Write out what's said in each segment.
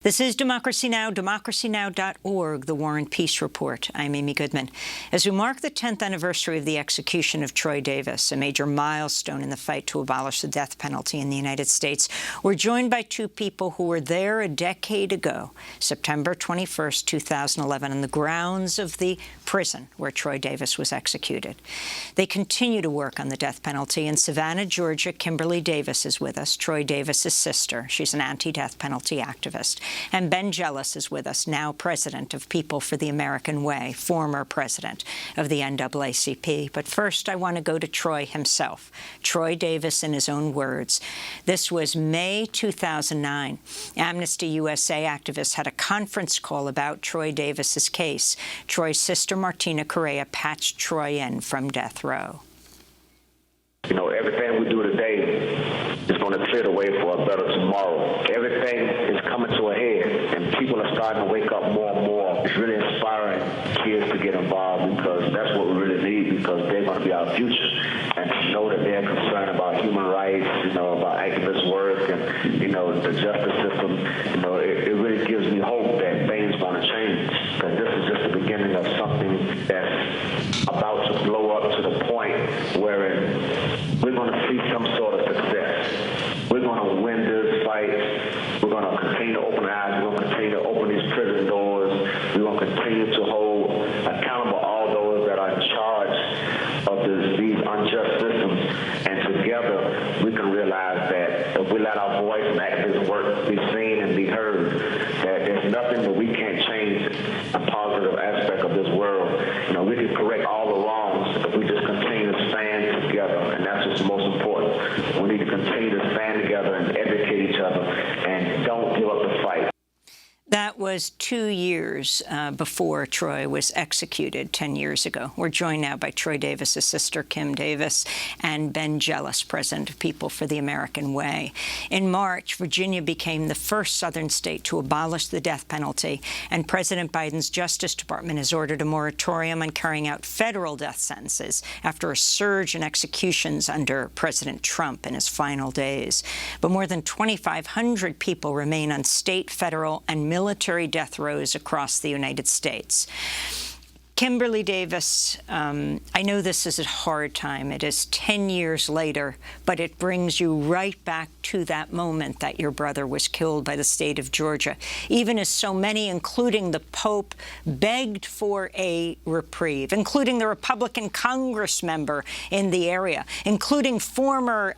This is Democracy Now!, democracynow.org, The War and Peace Report. I'm Amy Goodman. As we mark the 10th anniversary of the execution of Troy Davis, a major milestone in the fight to abolish the death penalty in the United States, we're joined by two people who were there a decade ago, September 21st, 2011, on the grounds of the prison where Troy Davis was executed. They continue to work on the death penalty. In Savannah, Georgia, Kimberly Davis is with us, Troy Davis's sister. She's an anti-death penalty activist. And Ben Jealous is with us, now president of People for the American Way, former president of the NAACP. But first, I want to go to Troy himself. Troy Davis, in his own words. This was May 2009. Amnesty USA activists had a conference call about Troy Davis's case. Troy's sister, Martina Correa, patched Troy in from death row. You know, everything we do today is going to clear the way for a better tomorrow. Everything is coming to a head, and people are starting to wake up more and more. It's really inspiring kids to get involved, because that's what we really need, because they're going to be our future. And to know that they're concerned about human rights, you know, about activist work, and, you know, the justice system, you know, it really gives me hope that things are going to change, because this is just the beginning of something that's about to blow up to the point where we're going to see some sort of success. We're going to win this fight. We're going to continue to open our eyes. We're going to continue to open these prison doors. We're going to continue to hold accountable all those that are in charge of these unjust systems. And together, we can realize that if we let our voice and activism work be seen and be heard, that there's nothing that we can't change a positive aspect of this world. You know, we can correct all the wrongs if we just continue to stand together, and that's what's most important. We need to continue to stand together and educate each other, and don't give up the fight. That was 2 years before Troy was executed 10 years ago. We're joined now by Troy Davis's sister, Kim Davis, and Ben Jealous, president of People for the American Way. In March, Virginia became the first southern state to abolish the death penalty, and President Biden's Justice Department has ordered a moratorium on carrying out federal death sentences after a surge in executions under President Trump in his final days. But more than 2,500 people remain on state, federal, and military death rows across the United States. Kimberly Davis, I know this is a hard time. It is 10 years later, but it brings you right back to that moment that your brother was killed by the state of Georgia, even as so many, including the Pope, begged for a reprieve, including the Republican Congress member in the area, including former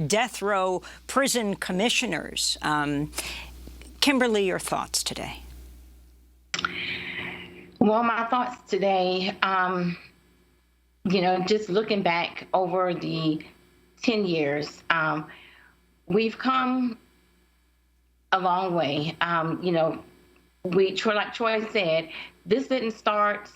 death row prison commissioners. Kimberly, your thoughts today? Well, my thoughts today, you know, just looking back over the 10 years, we've come a long way. You know, like Troy said, this didn't start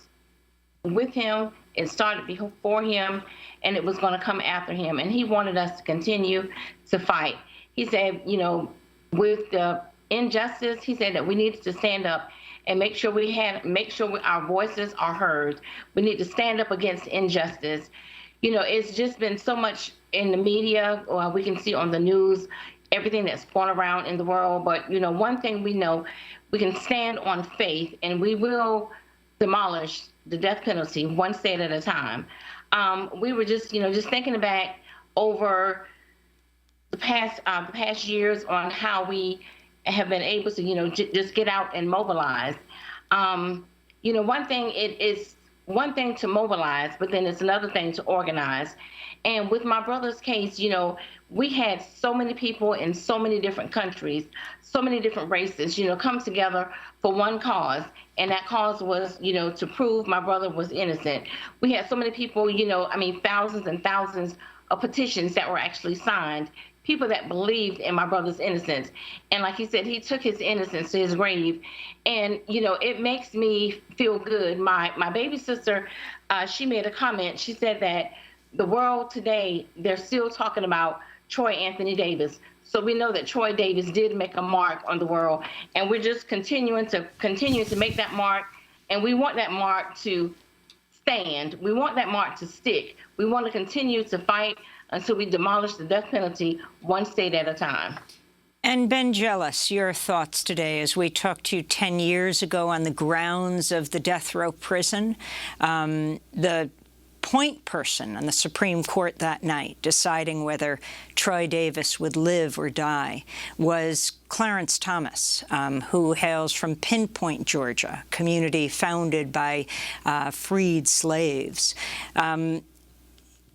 with him. It started before him, and it was going to come after him. And he wanted us to continue to fight. He said, you know, with the injustice, he said that we needed to stand up and make sure our voices are heard. We need to stand up against injustice. You know, it's just been so much in the media, or we can see on the news, everything that's going around in the world. But, you know, one thing we know, we can stand on faith, and we will demolish the death penalty one state at a time. We were just, you know, just thinking back over the past years on how we have been able to, you know, just get out and mobilize. You know, one thing, it is one thing to mobilize, but then it's another thing to organize. And with my brother's case, you know, we had so many people in so many different countries, so many different races, you know, come together for one cause. And that cause was, you know, to prove my brother was innocent. We had so many people, you know, I mean, thousands and thousands of petitions that were actually signed, people that believed in my brother's innocence. And like he said, he took his innocence to his grave. And, you know, it makes me feel good. My baby sister, she made a comment. She said that the world today, they're still talking about Troy Anthony Davis. So we know that Troy Davis did make a mark on the world. And we're just continuing to make that mark. And we want that mark to stand. We want that mark to stick. We want to continue to fight until we demolish the death penalty one state at a time. And Ben Jealous, your thoughts today as we talked to you 10 years ago on the grounds of the death row prison. The point person on the Supreme Court that night deciding whether Troy Davis would live or die was Clarence Thomas, who hails from Pinpoint, Georgia, a community founded by freed slaves.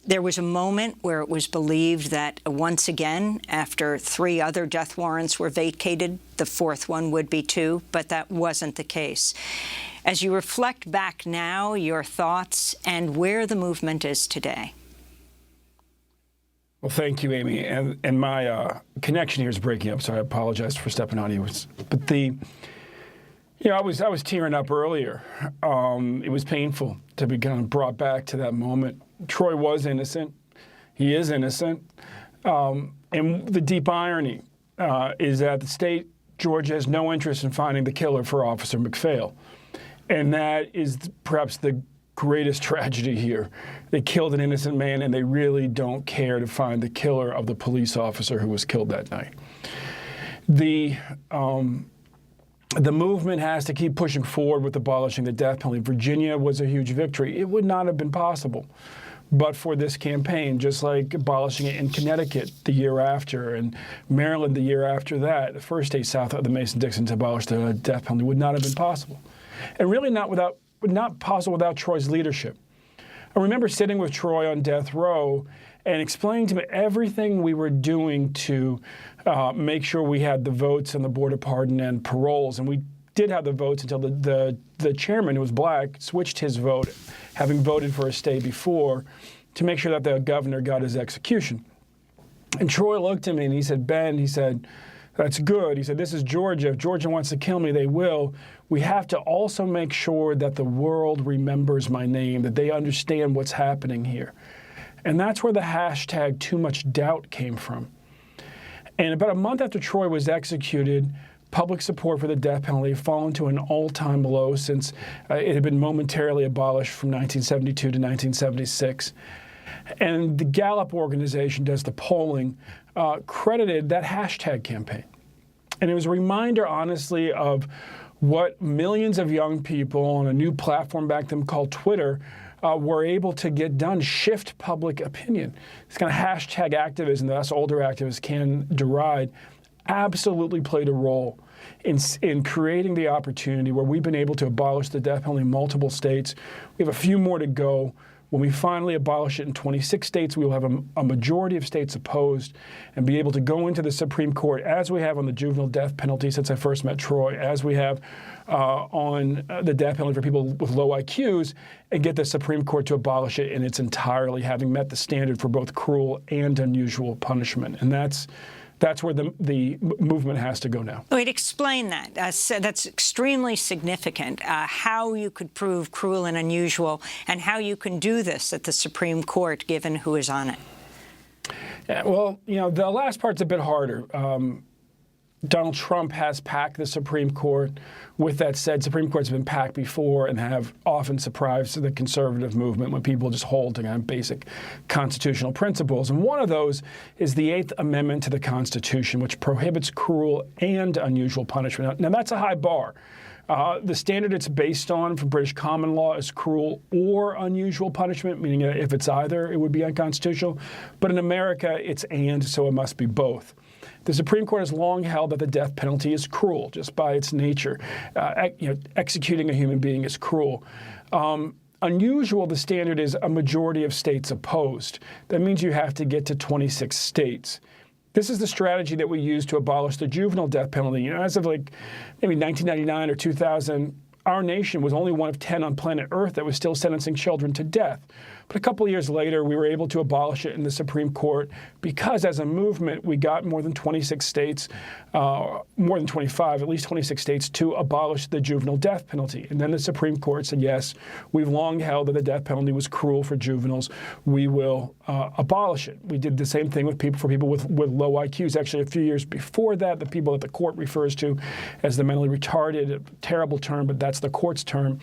There was a moment where it was believed that once again, after 3 other death warrants were vacated, the 4th one would be too, but that wasn't the case. As you reflect back now, your thoughts and where the movement is today. Well, thank you, Amy. And my connection here is breaking up, so I apologize for stepping on you. But I was tearing up earlier. It was painful to be kind of brought back to that moment. Troy was innocent. He is innocent. And the deep irony is that the state, Georgia, has no interest in finding the killer for Officer McPhail. And that is perhaps the greatest tragedy here. They killed an innocent man, and they really don't care to find the killer of the police officer who was killed that night. The movement has to keep pushing forward with abolishing the death penalty. Virginia was a huge victory. It would not have been possible but for this campaign, just like abolishing it in Connecticut the year after and Maryland the year after that. The first state south of the Mason-Dixon to abolish the death penalty would not have been possible. And really not possible without Troy's leadership. I remember sitting with Troy on death row and explaining to him everything we were doing to make sure we had the votes on the Board of Pardon and Paroles. And we did have the votes until the chairman, who was black, switched his vote, having voted for a stay before, to make sure that the governor got his execution. And Troy looked at me and he said, Ben, he said, that's good. He said, this is Georgia. If Georgia wants to kill me, they will. We have to also make sure that the world remembers my name, that they understand what's happening here. And that's where the hashtag #TooMuchDoubt came from. And about a month after Troy was executed, public support for the death penalty had fallen to an all-time low since it had been momentarily abolished from 1972 to 1976. And the Gallup organization does the polling, credited that hashtag campaign. And it was a reminder, honestly, of what millions of young people on a new platform back then called Twitter were able to get done, shift public opinion. This kind of hashtag activism that us older activists can deride absolutely played a role in creating the opportunity where we've been able to abolish the death penalty in multiple states. We have a few more to go. When we finally abolish it in 26 states, we will have a majority of states opposed and be able to go into the Supreme Court, as we have on the juvenile death penalty since I first met Troy, as we have on the death penalty for people with low IQs, and get the Supreme Court to abolish it in its entirety, having met the standard for both cruel and unusual punishment. And that's where the movement has to go now. Wait, explain that. That's extremely significant, how you could prove cruel and unusual and how you can do this at the Supreme Court, given who is on it. Yeah, well, the last part's a bit harder. Donald Trump has packed the Supreme Court. With that said, Supreme Courts have been packed before and have often surprised the conservative movement when people just hold to kind of basic constitutional principles. And one of those is the 8th Amendment to the Constitution, which prohibits cruel and unusual punishment. Now, that's a high bar. The standard it's based on for British common law is cruel or unusual punishment, meaning if it's either, it would be unconstitutional. But in America, it's and, so it must be both. The Supreme Court has long held that the death penalty is cruel, just by its nature. Executing a human being is cruel. Unusual, the standard is a majority of states opposed. That means you have to get to 26 states. This is the strategy that we use to abolish the juvenile death penalty. As of maybe 1999 or 2000, our nation was only one of 10 on planet Earth that was still sentencing children to death. But a couple of years later, we were able to abolish it in the Supreme Court because, as a movement, we got more than 26 states, more than 25, at least 26 states, to abolish the juvenile death penalty. And then the Supreme Court said, yes, we've long held that the death penalty was cruel for juveniles. We will abolish it. We did the same thing for people with low IQs. Actually, a few years before that, the people that the court refers to as the mentally retarded, a terrible term, but that's the court's term.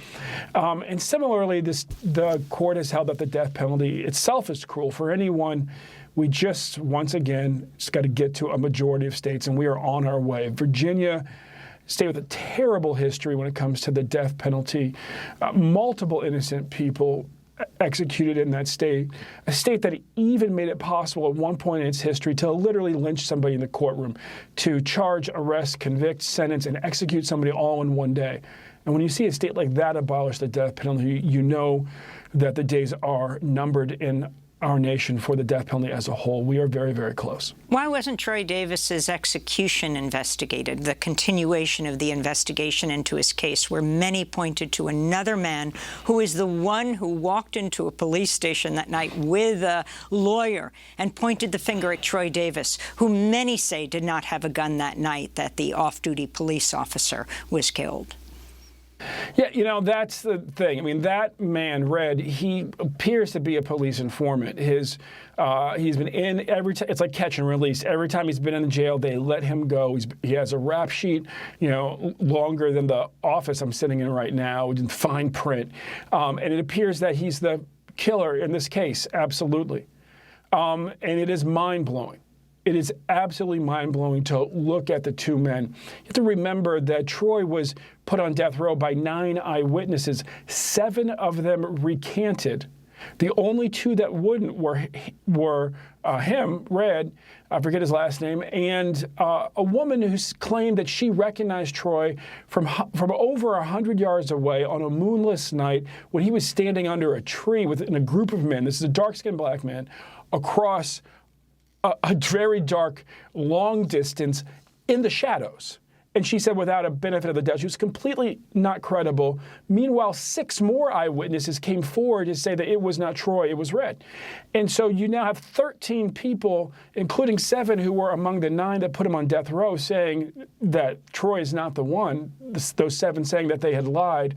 And similarly, the court has held that the death penalty itself is cruel for anyone We just, once again, just got to get to a majority of states, and we are on our way. Virginia, state with a terrible history when it comes to the death penalty. Multiple innocent people executed in that state, a state that even made it possible at one point in its history to literally lynch somebody in the courtroom, to charge, arrest, convict, sentence, and execute somebody all in one day. And when you see a state like that abolish the death penalty, you know that the days are numbered in our nation for the death penalty as a whole. We are very, very close. Why wasn't Troy Davis's execution investigated, the continuation of the investigation into his case, where many pointed to another man who is the one who walked into a police station that night with a lawyer and pointed the finger at Troy Davis, who many say did not have a gun that night that the off-duty police officer was killed? Yeah, you know, that's the thing. I mean, that man, Red, he appears to be a police informant. He's been in every time. It's like catch and release. Every time he's been in the jail, they let him go. He has a rap sheet, you know, longer than the office I'm sitting in right now, in fine print. And it appears that he's the killer in this case, absolutely. And it is mind-blowing. It is absolutely mind-blowing to look at the two men. You have to remember that Troy was put on death row by 9 eyewitnesses. 7 of them recanted. The only 2 that wouldn't were him, Red, I forget his last name, and a woman who claimed that she recognized Troy from over 100 yards away on a moonless night when he was standing under a tree within a group of men. This is a dark-skinned black man across a very dark, long distance in the shadows. And she said without a benefit of the doubt, she was completely not credible. Meanwhile, 6 more eyewitnesses came forward to say that it was not Troy, it was Red. And so you now have 13 people, including 7 who were among the 9 that put him on death row, saying that Troy is not the one, those 7 saying that they had lied.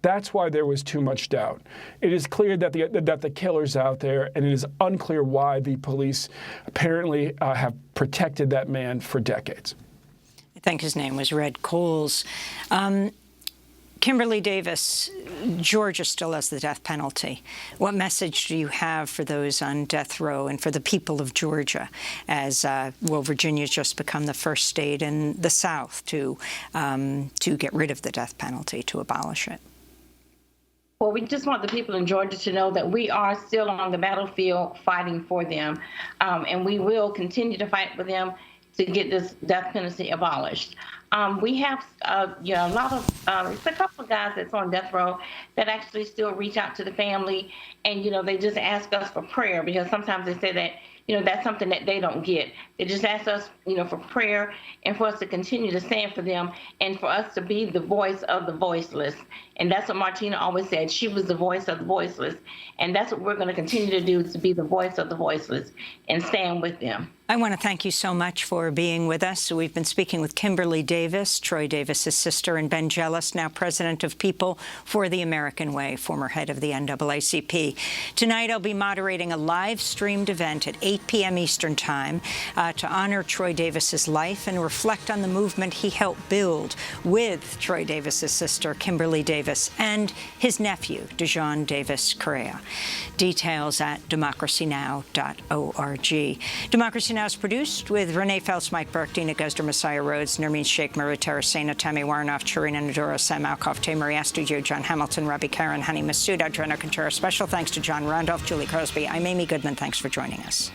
That's why there was too much doubt. It is clear that the killer's out there, and it is unclear why the police apparently have protected that man for decades. I think his name was Red Coles. Kimberly Davis, Georgia still has the death penalty. What message do you have for those on death row and for the people of Georgia as, Virginia's just become the first state in the South to get rid of the death penalty, to abolish it? Well, we just want the people in Georgia to know that we are still on the battlefield fighting for them, and we will continue to fight for them to get this death penalty abolished. We have, a lot of, it's a couple of guys that's on death row that actually still reach out to the family, and, they just ask us for prayer, because sometimes they say that, that's something that they don't get. They just ask us, for prayer and for us to continue to stand for them and for us to be the voice of the voiceless. And that's what Martina always said. She was the voice of the voiceless. And that's what we're going to continue to do, is to be the voice of the voiceless and stand with them. I want to thank you so much for being with us. We've been speaking with Kimberly Davis, Troy Davis's sister, and Ben Jealous, now president of People for the American Way, former head of the NAACP. Tonight, I'll be moderating a live-streamed event at 8 p.m. Eastern Time to honor Troy Davis's life and reflect on the movement he helped build with Troy Davis's sister, Kimberly Davis, and his nephew, Dejon Davis Correa. Details at democracynow.org. Democracy Now is produced with Renee Phelps, Mike Burke, Dina Guzder, Messiah Rhodes, Nermeen Sheikh, Maria Terracena, Tammy Warnoff, Chirina Nadora, Sam Alkoff, Tamari Studio, John Hamilton, Robbie Karen, Hani Massoud, Adriana Contreras. Special thanks to John Randolph, Julie Crosby. I'm Amy Goodman. Thanks for joining us.